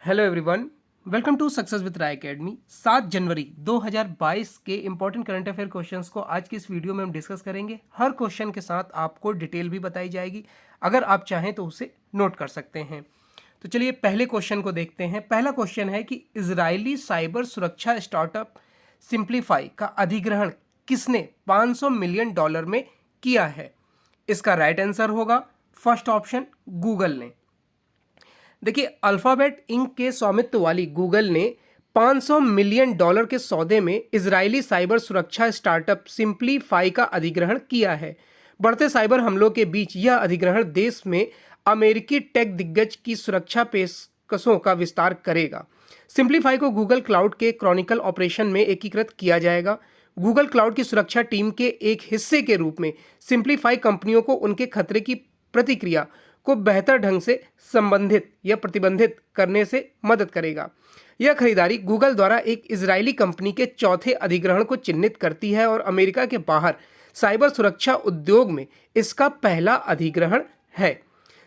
Hello everyone, welcome to success with Rai academy. 7 जनवरी 2022 के important current affair questions को आज की इस वीडियो में हम डिस्कस करेंगे। हर क्वेश्चन के साथ आपको डिटेल भी बताई जाएगी। अगर आप चाहें तो उसे नोट कर सकते हैं। तो चलिए पहले क्वेश्चन को देखते हैं। पहला क्वेश्चन है कि इजरायली साइबर सुरक्षा स्टार्टअप सिंप्लीफाई का अधिग्रहण किसने $500 मिलियन में किया है? इसका राइट आंसर होगा फर्स्ट ऑप्शन, गूगल ने। देखिए, अल्फाबेट इंक के स्वामित्व वाली गूगल ने $500 मिलियन के सौदे में इजरायली साइबर सुरक्षा स्टार्टअप सिंप्लीफाई का अधिग्रहण किया है। बढ़ते साइबर हमलों के बीच यह अधिग्रहण देश में अमेरिकी टेक दिग्गज की सुरक्षा पेशकशों का विस्तार करेगा। सिंप्लीफाई को गूगल क्लाउड के क्रॉनिकल ऑपरेशन में एकीकृत किया जाएगा। गूगल क्लाउड की सुरक्षा टीम के एक हिस्से के रूप में सिंप्लीफाई कंपनियों को उनके खतरे की प्रतिक्रिया को बेहतर ढंग से संबंधित या प्रतिबंधित करने से मदद करेगा। यह खरीदारी गूगल द्वारा एक इजरायली कंपनी के चौथे अधिग्रहण को चिन्हित करती है और अमेरिका के बाहर साइबर सुरक्षा उद्योग में इसका पहला अधिग्रहण है।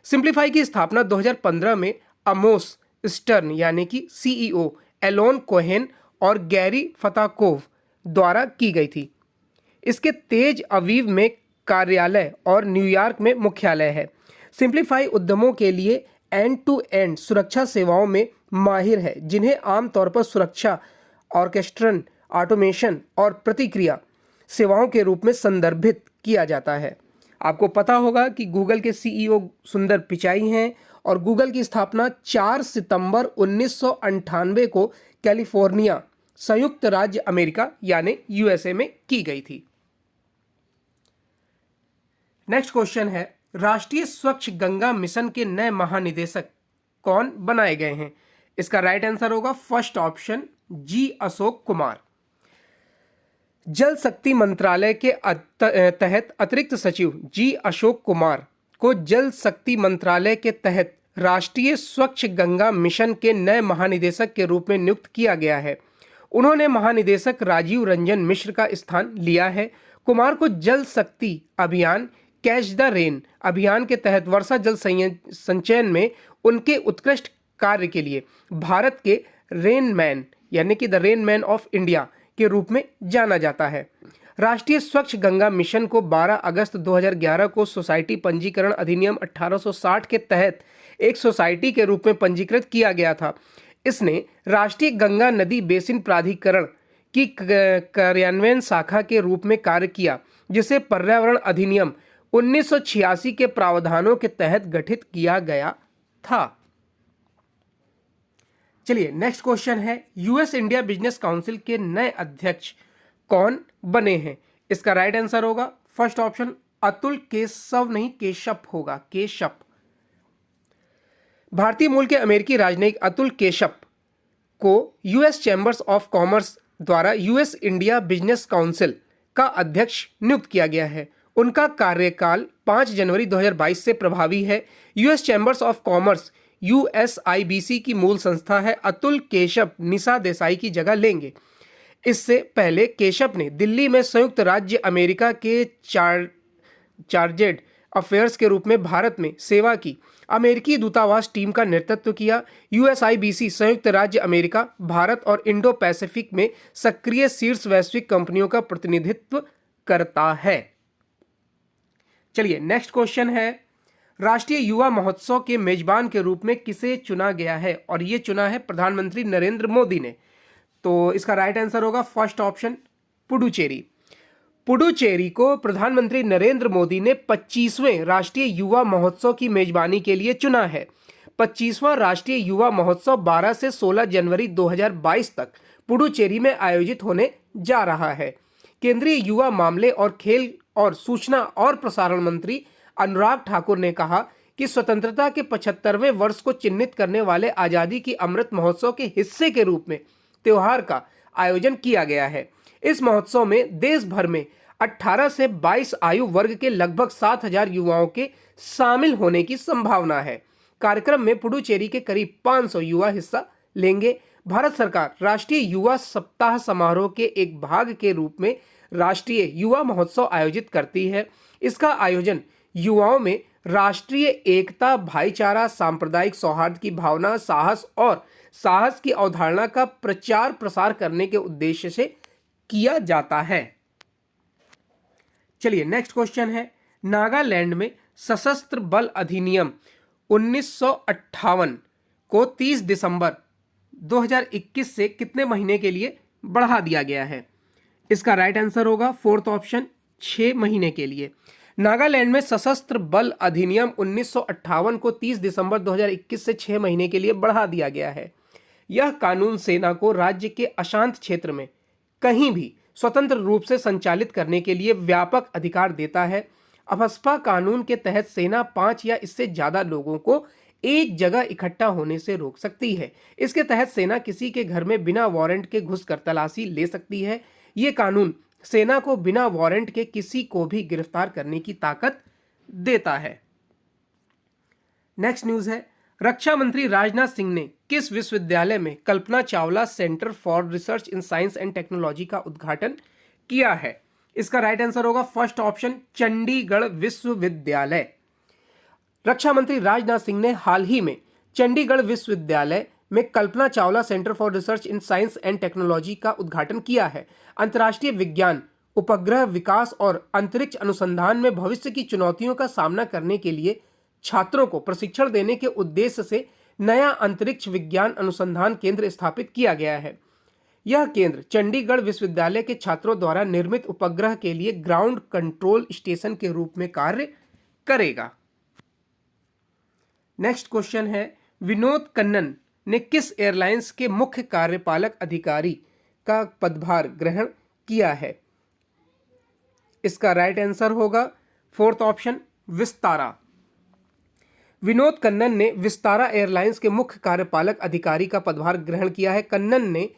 सिंप्लीफाई की स्थापना 2015 में अमोस स्टर्न यानी कि सीईओ एलोन कोहेन और गैरी फताकोव द्वारा की गई थी। इसके तेज अवीव में कार्यालय और न्यूयॉर्क में मुख्यालय है। सिंप्लीफाई उद्यमों के लिए एंड टू एंड सुरक्षा सेवाओं में माहिर है, जिन्हें आमतौर पर सुरक्षा, ऑर्केस्ट्रन, ऑटोमेशन और प्रतिक्रिया सेवाओं के रूप में संदर्भित किया जाता है। आपको पता होगा कि गूगल के सीईओ सुंदर पिचाई हैं और गूगल की स्थापना 4 सितंबर 1998 को कैलिफोर्निया, संयुक्त राज्य अमेरिका यानी यूएसए में की गई थी। नेक्स्ट क्वेश्चन है, राष्ट्रीय स्वच्छ गंगा मिशन के नए महानिदेशक कौन बनाए गए हैं? इसका राइट आंसर होगा फर्स्ट ऑप्शन, जी अशोक कुमार। जल शक्ति मंत्रालय के तहत अतिरिक्त सचिव जी अशोक कुमार को जल शक्ति मंत्रालय के तहत राष्ट्रीय स्वच्छ गंगा मिशन के नए महानिदेशक के रूप में नियुक्त किया गया है। उन्होंने महानिदेशक राजीव रंजन मिश्र का स्थान लिया है। कुमार को जल शक्ति अभियान कैच द रेन अभियान के तहत वर्षा जल संचयन में उनके उत्कृष्ट कार्य के लिए भारत के रेन मैन यानी कि the rain man of India के रूप में जाना जाता है। राष्ट्रीय स्वच्छ गंगा मिशन को 12 अगस्त 2011 को सोसाइटी पंजीकरण अधिनियम 1860 के तहत एक सोसाइटी के रूप में पंजीकृत किया गया था। इसने राष्ट्रीय गंगा नदी बेसिन प्राधिकरण की कार्यान्वयन शाखा के रूप में कार्य किया, जिसे पर्यावरण अधिनियम 1986 के प्रावधानों के तहत गठित किया गया था। चलिए नेक्स्ट क्वेश्चन है, यूएस इंडिया बिजनेस काउंसिल के नए अध्यक्ष कौन बने हैं? इसका राइट आंसर होगा फर्स्ट ऑप्शन, अतुल केशव नहीं केशप होगा, केशप। भारतीय मूल के अमेरिकी राजनयिक अतुल केशप को यूएस चैम्बर्स ऑफ कॉमर्स द्वारा यूएस इंडिया बिजनेस काउंसिल का अध्यक्ष नियुक्त किया गया है। उनका कार्यकाल 5 जनवरी 2022 से प्रभावी है। US chambers of commerce USIBC की मूल संस्था है। अतुल केशप निशा देसाई की जगह लेंगे। इससे पहले केशप ने दिल्ली में संयुक्त राज्य अमेरिका के चार्जेड अफेयर्स के रूप में भारत में सेवा की अमेरिकी दूतावास टीम का नेतृत्व किया। यूएसआईबीसी संयुक्त राज्य अमेरिका, भारत और इंडो पैसिफिक में सक्रिय शीर्ष वैश्विक कंपनियों का प्रतिनिधित्व करता है। चलिए नेक्स्ट क्वेश्चन है, राष्ट्रीय युवा महोत्सव के मेजबान के रूप में किसे चुना गया है? और ये चुना है प्रधानमंत्री नरेंद्र मोदी ने। तो इसका राइट आंसर होगा फर्स्ट ऑप्शन, पुडुचेरी। पुडुचेरी को प्रधानमंत्री नरेंद्र मोदी ने 25वें राष्ट्रीय युवा महोत्सव की मेजबानी के लिए चुना है। 25वां राष्ट्रीय युवा महोत्सव 12 से 16 जनवरी 2022 तक पुडुचेरी में आयोजित होने जा रहा है। केंद्रीय युवा मामले और खेल और सूचना और प्रसारण मंत्री अनुराग ठाकुर ने कहा कि स्वतंत्रता के 75वें वर्ष को चिन्हित करने वाले आज़ादी की अमृत महोत्सव के हिस्से के रूप में त्योहार का आयोजन किया गया है। इस महोत्सव में देश भर में 18 से 22 आयु वर्ग के लगभग 7,000 युवाओं के शामिल होने की संभावना है। कार्यक्रम में पुडुचेरी के करीब 500 युवा हिस्सा लेंगे। भारत सरकार राष्ट्रीय युवा सप्ताह समारोह के एक भाग के रूप में राष्ट्रीय युवा महोत्सव आयोजित करती है। इसका आयोजन युवाओं में राष्ट्रीय एकता, भाईचारा, सांप्रदायिक सौहार्द की भावना, साहस की अवधारणा का प्रचार प्रसार करने के उद्देश्य से किया जाता है। चलिए नेक्स्ट क्वेश्चन है, नागालैंड में सशस्त्र बल अधिनियम 1958 को 30 दिसंबर 2021 से कितने महीने के लिए बढ़ा दिया गया है? इसका राइट आंसर होगा फोर्थ ऑप्शन, 6 महीने के लिए। नागालैंड में सशस्त्र बल अधिनियम 1958 को 30 दिसंबर 2021 से 6 महीने के लिए बढ़ा दिया गया है। यह कानून सेना को राज्य के अशांत क्षेत्र में कहीं भी स्वतंत्र रूप से संचालित करने के लिए व्यापक अधिकार देता है। अफस्पा कानून के तहत सेना 5 या इससे ज्यादा लोगों को एक जगह इकट्ठा होने से रोक सकती है। इसके तहत सेना किसी के घर में बिना वारंट के घुसकर तलाशी ले सकती है। ये कानून सेना को बिना वारंट के किसी को भी गिरफ्तार करने की ताकत देता है। नेक्स्ट न्यूज है, रक्षा मंत्री राजनाथ सिंह ने किस विश्वविद्यालय में Kalpana Chawla centre for research in science and technology का उद्घाटन किया है? इसका राइट आंसर होगा फर्स्ट ऑप्शन, चंडीगढ़ विश्वविद्यालय। रक्षा मंत्री राजनाथ सिंह ने हाल ही में चंडीगढ़ विश्वविद्यालय में Kalpana Chawla centre for research in science and technology का उद्घाटन किया है। अंतर्राष्ट्रीय विज्ञान, उपग्रह विकास और अंतरिक्ष अनुसंधान में भविष्य की चुनौतियों का सामना करने के लिए छात्रों को प्रशिक्षण देने के उद्देश्य से नया अंतरिक्ष विज्ञान अनुसंधान केंद्र स्थापित किया गया है। यह केंद्र चंडीगढ़ विश्वविद्यालय के छात्रों द्वारा निर्मित उपग्रह के लिए ग्राउंड कंट्रोल स्टेशन के रूप में कार्य करेगा। नेक्स्ट क्वेश्चन है, विनोद कन्नन ने किस एयरलाइंस के मुख्य कार्यपालक अधिकारी का पदभार ग्रहण किया है? इसका राइट आंसर होगा फोर्थ ऑप्शन, विस्तारा। विनोद कन्नन ने विस्तारा एयरलाइंस के मुख्य कार्यपालक अधिकारी का पदभार ग्रहण किया है। कन्नन ने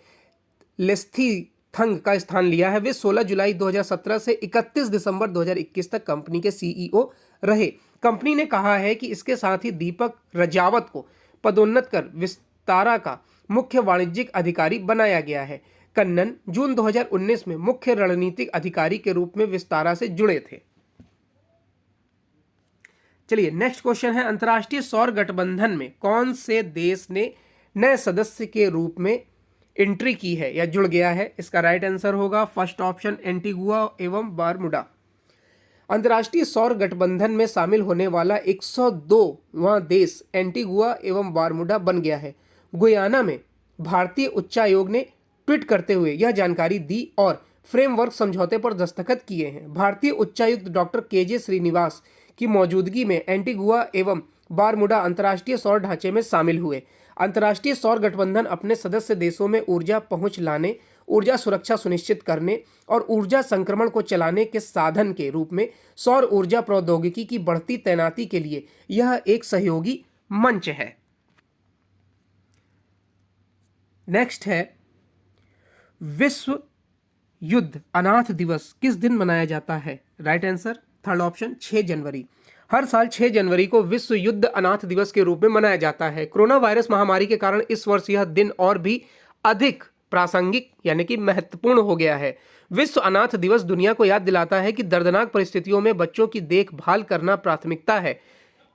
लेस्थीथंग का स्थान लिया है। वे 16 जुलाई 2017 से 31 दिसंबर 2021 तक कंपनी के सीईओ रहे। कंपनी ने कहा है कि इसके साथ ही दीपक रजावत को पदोन्नत कर विस्तारा का मुख्य वाणिज्यिक अधिकारी बनाया गया है। कन्नन जून 2019 में मुख्य रणनीतिक अधिकारी के रूप में विस्तारा से जुड़े थे। चलिए नेक्स्ट क्वेश्चन है, अंतर्राष्ट्रीय सौर गठबंधन में कौन से देश ने नए सदस्य के रूप में एंट्री की है या जुड़ गया है? इसका राइट आंसर होगा फर्स्ट ऑप्शन, एंटीगुआ एवं बारमूडा। अंतर्राष्ट्रीय सौर गठबंधन में शामिल होने वाला 102वां देश एंटीगुआ एवं बारमूडा बन गया है। गुयाना में भारतीय उच्चायोग ने ट्वीट करते हुए यह जानकारी दी और फ्रेमवर्क समझौते पर दस्तखत किए हैं। भारतीय उच्चायुक्त डॉक्टर केजे श्रीनिवास की मौजूदगी में एंटीगुआ एवं बारमूडा अंतर्राष्ट्रीय सौर ढांचे में शामिल हुए। अंतर्राष्ट्रीय सौर गठबंधन अपने सदस्य देशों में ऊर्जा पहुंच लाने, ऊर्जा सुरक्षा सुनिश्चित करने और ऊर्जा संक्रमण को चलाने के साधन के रूप में सौर ऊर्जा प्रौद्योगिकी की बढ़ती तैनाती के लिए यह एक सहयोगी मंच है। नेक्स्ट है, विश्व युद्ध अनाथ दिवस किस दिन मनाया जाता है? राइट आंसर थर्ड ऑप्शन, 6 जनवरी। हर साल 6 जनवरी को विश्व युद्ध अनाथ दिवस के रूप में मनाया जाता है। कोरोना वायरस महामारी के कारण इस वर्ष यह दिन और भी अधिक प्रासंगिक यानी कि महत्वपूर्ण हो गया है। विश्व अनाथ दिवस दुनिया को याद दिलाता है कि दर्दनाक परिस्थितियों में बच्चों की देखभाल करना प्राथमिकता है।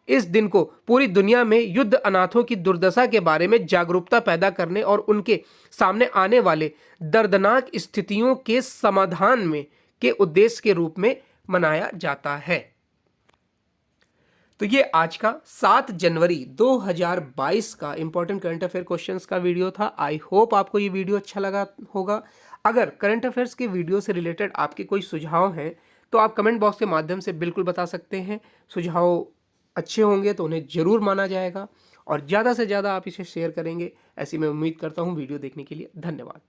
इस दिन को पूरी दुनिया में युद्ध अनाथों की दुर्दशा के बारे में जागरूकता पैदा करने और उनके सामने आने वाले दर्दनाक स्थितियों के समाधान में के उद्देश्य के रूप में मनाया जाता है। तो ये आज का 7 जनवरी 2022 का इंपॉर्टेंट करंट अफेयर क्वेश्चंस का वीडियो था। आई होप आपको ये वीडियो अच्छा लगा होगा। अगर करंट अफेयर्स के वीडियो से रिलेटेड आपके कोई सुझाव हैं तो आप कमेंट बॉक्स के माध्यम से बिल्कुल बता सकते हैं। सुझाव अच्छे होंगे तो उन्हें जरूर माना जाएगा और ज़्यादा से ज़्यादा आप इसे शेयर करेंगे, ऐसी मैं उम्मीद करता हूँ। वीडियो देखने के लिए धन्यवाद।